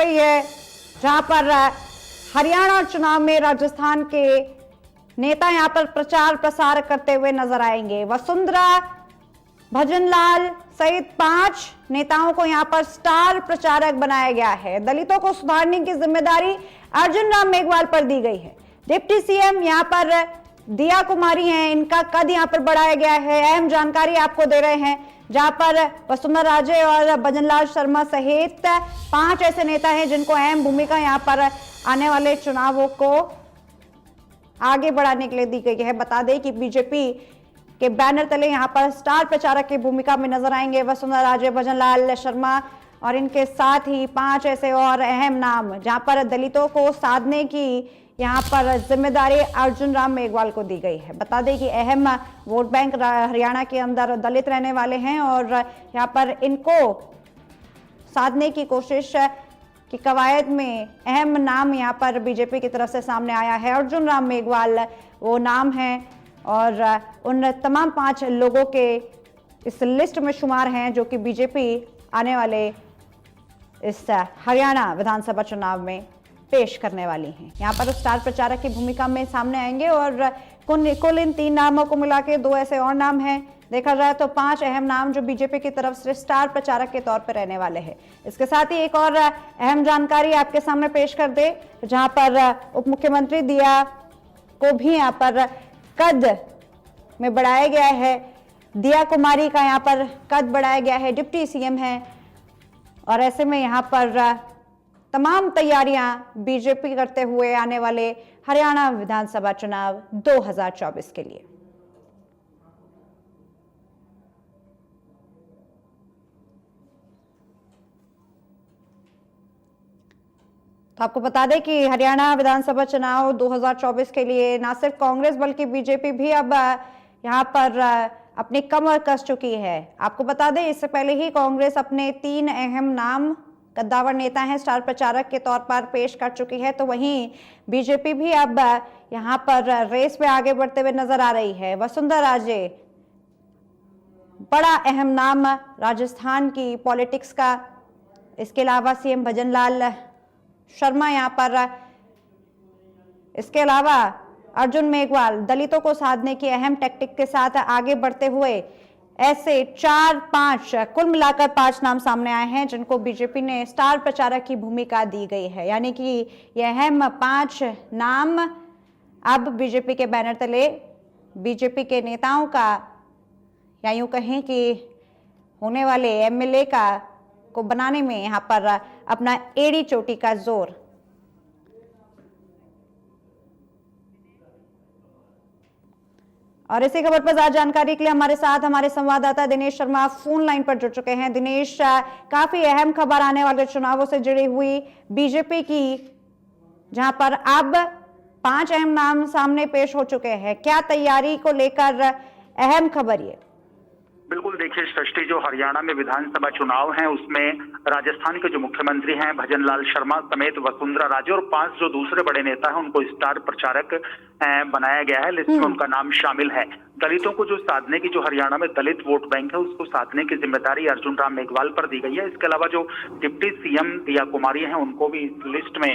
गई है, जहां पर हरियाणा चुनाव में राजस्थान के नेता यहां पर प्रचार प्रसार करते हुए नजर आएंगे। वसुंधरा, भजनलाल सहित 5 नेताओं को यहां पर स्टार प्रचारक बनाया गया है। दलितों को सुधारने की जिम्मेदारी अर्जुन राम मेघवाल पर दी गई है। डिप्टी सीएम यहां पर दिया कुमारी हैं, इनका कद यहां पर बढ़ाया गया है। अहम जानकारी आपको दे रहे हैं, जहां पर वसुंधरा राजे और भजनलाल शर्मा सहित 5 ऐसे नेता हैं जिनको अहम भूमिका यहां पर आने वाले चुनावों को आगे बढ़ाने के लिए दी गई है। बता दें कि बीजेपी के बैनर तले यहां पर स्टार प्रचारक की भूमिका में नजर आएंगे वसुंधरा राजे, भजनलाल शर्मा और इनके साथ ही 5 ऐसे और अहम नाम, जहां पर दलितों को साधने की यहां पर जिम्मेदारी अर्जुन राम मेघवाल को दी गई है। बता दें कि अहम वोट बैंक हरियाणा के अंदर दलित रहने वाले हैं और यहां पर इनको साधने की कोशिश की कवायद में अहम नाम यहां पर बीजेपी की तरफ से सामने आया है। अर्जुन राम मेघवाल वो नाम है और उन तमाम 5 लोगों के इस लिस्ट में शुमार हैं जो कि बीजेपी आने वाले इस हरियाणा विधानसभा चुनाव में पेश करने वाली हैं। यहाँ पर स्टार प्रचारक की भूमिका में सामने आएंगे और कुल इन 3 नामों को मिला के 2 ऐसे और नाम हैं। देखा जाए तो 5 अहम नाम जो बीजेपी की तरफ से स्टार प्रचारक के तौर पर रहने वाले हैं। इसके साथ ही एक और अहम जानकारी आपके सामने पेश कर दे, जहां पर उप मुख्यमंत्री दिया को भी यहाँ पर कद में बढ़ाया गया है। दिया कुमारी का यहाँ पर कद बढ़ाया गया है, डिप्टी सीएम है और ऐसे में यहाँ पर तमाम तैयारियां बीजेपी करते हुए आने वाले हरियाणा विधानसभा चुनाव 2024 के लिए। तो आपको बता दें कि हरियाणा विधानसभा चुनाव 2024 के लिए ना सिर्फ कांग्रेस बल्कि बीजेपी भी अब यहां पर अपनी कमर कस चुकी है। आपको बता दें इससे पहले ही कांग्रेस अपने 3 अहम नाम कद्दावर नेता हैं स्टार प्रचारक के तौर पर पेश कर चुकी है, तो वहीं बीजेपी भी अब यहां पर रेस में आगे बढ़ते हुए नजर आ रही है। वसुंधरा राजे बड़ा अहम नाम राजस्थान की पॉलिटिक्स का, इसके अलावा सीएम भजनलाल शर्मा यहां पर, इसके अलावा अर्जुन मेघवाल दलितों को साधने की अहम टैक्टिक के साथ आगे बढ़ते हुए ऐसे 4-5 कुल मिलाकर 5 नाम सामने आए हैं जिनको बीजेपी ने स्टार प्रचारक की भूमिका दी गई है। यानी कि ये अहम 5 नाम अब बीजेपी के बैनर तले बीजेपी के नेताओं का, या यूं कहें कि होने वाले एमएलए का को बनाने में यहां पर अपना एड़ी चोटी का जोर। और इसी खबर पर ज्यादा जानकारी के लिए हमारे साथ हमारे संवाददाता दिनेश शर्मा फोन लाइन पर जुड़ चुके हैं। दिनेश, काफी अहम खबर आने वाले चुनावों से जुड़ी हुई बीजेपी की, जहां पर अब 5 अहम नाम सामने पेश हो चुके हैं, क्या तैयारी को लेकर अहम खबर ये? बिल्कुल, देखिए सृष्टि, जो हरियाणा में विधानसभा चुनाव हैं उसमें राजस्थान के जो मुख्यमंत्री हैं भजनलाल शर्मा समेत वसुंधरा राजे और 5 जो दूसरे बड़े नेता हैं उनको स्टार प्रचारक बनाया गया है। लिस्ट में उनका नाम शामिल है। दलितों को जो साधने की, जो हरियाणा में दलित वोट बैंक है उसको साधने की जिम्मेदारी अर्जुन राम मेघवाल पर दी गई है। इसके अलावा जो डिप्टी सीएम दिया कुमारी हैं उनको भी इस लिस्ट में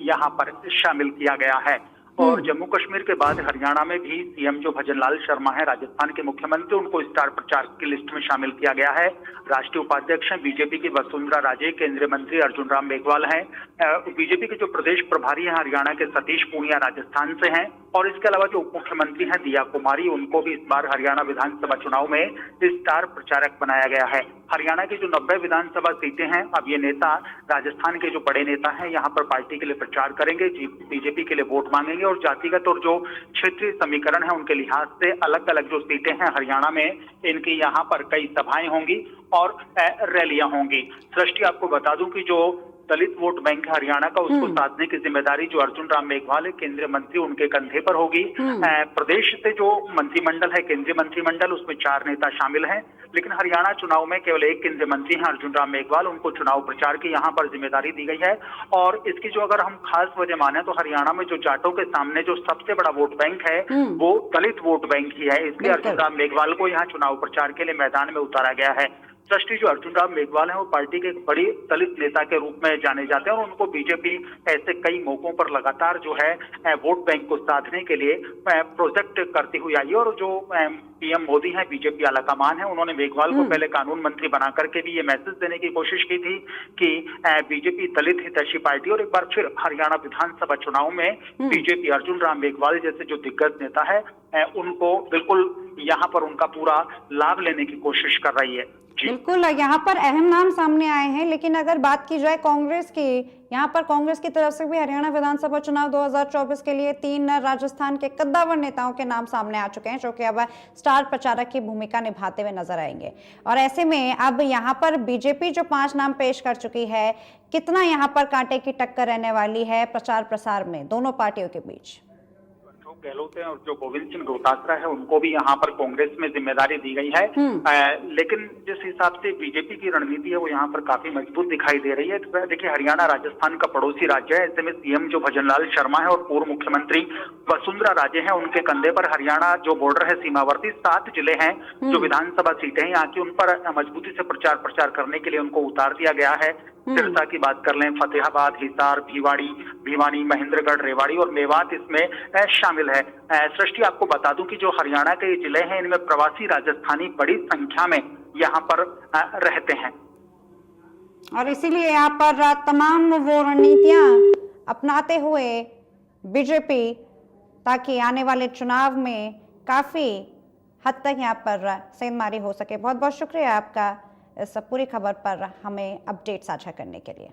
यहाँ पर शामिल किया गया है। और जम्मू कश्मीर के बाद हरियाणा में भी सीएम जो भजनलाल शर्मा है राजस्थान के मुख्यमंत्री, उनको स्टार प्रचारक की लिस्ट में शामिल किया गया है। राष्ट्रीय उपाध्यक्ष हैं बीजेपी की वसुंधरा राजे, केंद्रीय मंत्री अर्जुन राम मेघवाल हैं। बीजेपी के जो प्रदेश प्रभारी हैं हरियाणा के सतीश पूनिया राजस्थान से हैं। और इसके अलावा जो उप मुख्यमंत्री हैं दिया कुमारी, उनको भी इस बार हरियाणा विधानसभा चुनाव में स्टार प्रचारक बनाया गया है। हरियाणा की जो 90 विधानसभा सीटें हैं, अब ये नेता राजस्थान के जो बड़े नेता हैं यहाँ पर पार्टी के लिए प्रचार करेंगे, बीजेपी के लिए वोट मांगेंगे और जातिगत और जो क्षेत्रीय समीकरण है उनके लिहाज से अलग अलग जो सीटें हैं हरियाणा में, इनकी यहाँ पर कई सभाएं होंगी और रैलियां होंगी। सृष्टि, आपको बता दूं कि जो दलित वोट बैंक है हरियाणा का, उसको साधने की जिम्मेदारी जो अर्जुन राम मेघवाल है केंद्रीय मंत्री, उनके कंधे पर होगी। प्रदेश से जो मंत्रिमंडल है, केंद्रीय मंत्रिमंडल, उसमें 4 नेता शामिल हैं, लेकिन हरियाणा चुनाव में केवल एक केंद्रीय मंत्री हैं अर्जुन राम मेघवाल, उनको चुनाव प्रचार की यहाँ पर जिम्मेदारी दी गई है। और इसकी जो अगर हम खास वजह माने तो हरियाणा में जो जाटों के सामने जो सबसे बड़ा वोट बैंक है वो दलित वोट बैंक ही है, इसलिए अर्जुन राम मेघवाल को यहाँ चुनाव प्रचार के लिए मैदान में उतारा गया है। सृष्टि जो अर्जुन राम मेघवाल हैं वो पार्टी के एक बड़ी दलित नेता के रूप में जाने जाते हैं और उनको बीजेपी ऐसे कई मौकों पर लगातार जो है वोट बैंक को साधने के लिए प्रोजेक्ट करती हुई आई है। और जो पीएम मोदी हैं, बीजेपी आलाकमान है, उन्होंने मेघवाल को पहले कानून मंत्री बना करके भी ये मैसेज देने की कोशिश की थी कि बीजेपी दलित हितैषी पार्टी, और एक बार फिर हरियाणा विधानसभा चुनाव में बीजेपी अर्जुन राम मेघवाल जैसे जो दिग्गज नेता है उनको बिल्कुल यहाँ पर उनका पूरा लाभ लेने की कोशिश कर रही है। बिल्कुल, यहाँ पर अहम नाम सामने आए हैं, लेकिन अगर बात की जाए कांग्रेस की, यहाँ पर कांग्रेस की तरफ से भी हरियाणा विधानसभा चुनाव 2024 के लिए 3 राजस्थान के कद्दावर नेताओं के नाम सामने आ चुके हैं, जो कि अब स्टार प्रचारक की भूमिका निभाते हुए नजर आएंगे। और ऐसे में अब यहाँ पर बीजेपी जो 5 नाम पेश कर चुकी है, कितना यहाँ पर कांटे की टक्कर रहने वाली है प्रचार प्रसार में दोनों पार्टियों के बीच? गहलोत है और जो गोविंद सिंह डोटासरा है उनको भी यहाँ पर कांग्रेस में जिम्मेदारी दी गई है। लेकिन जिस हिसाब से बीजेपी की रणनीति है वो यहाँ पर काफी मजबूत दिखाई दे रही है। तो देखिए, हरियाणा राजस्थान का पड़ोसी राज्य है, ऐसे में सीएम जो भजनलाल शर्मा है और पूर्व मुख्यमंत्री वसुंधरा राजे हैं, उनके कंधे पर हरियाणा जो बॉर्डर है सीमावर्ती 7 जिले हैं जो विधानसभा सीटें हैं यहाँ की, उन पर मजबूती से प्रचार करने के लिए उनको उतार दिया गया है। सिरसा की बात कर लें, फतेहाबाद, हिसार, भिवानी, महेंद्रगढ़, रेवाड़ी और मेवात इसमें शामिल है। सृष्टि, आपको बता दूं कि जो हरियाणा के जिले हैं इनमें प्रवासी राजस्थानी बड़ी संख्या में यहाँ पर रहते हैं और इसीलिए यहाँ पर तमाम वो रणनीतियां अपनाते हुए बीजेपी ताकि आने वाले चुनाव में काफी हद तक यहाँ पर सेंधमारी हो सके। बहुत बहुत शुक्रिया आपका इस पूरी खबर पर हमें अपडेट साझा करने के लिए।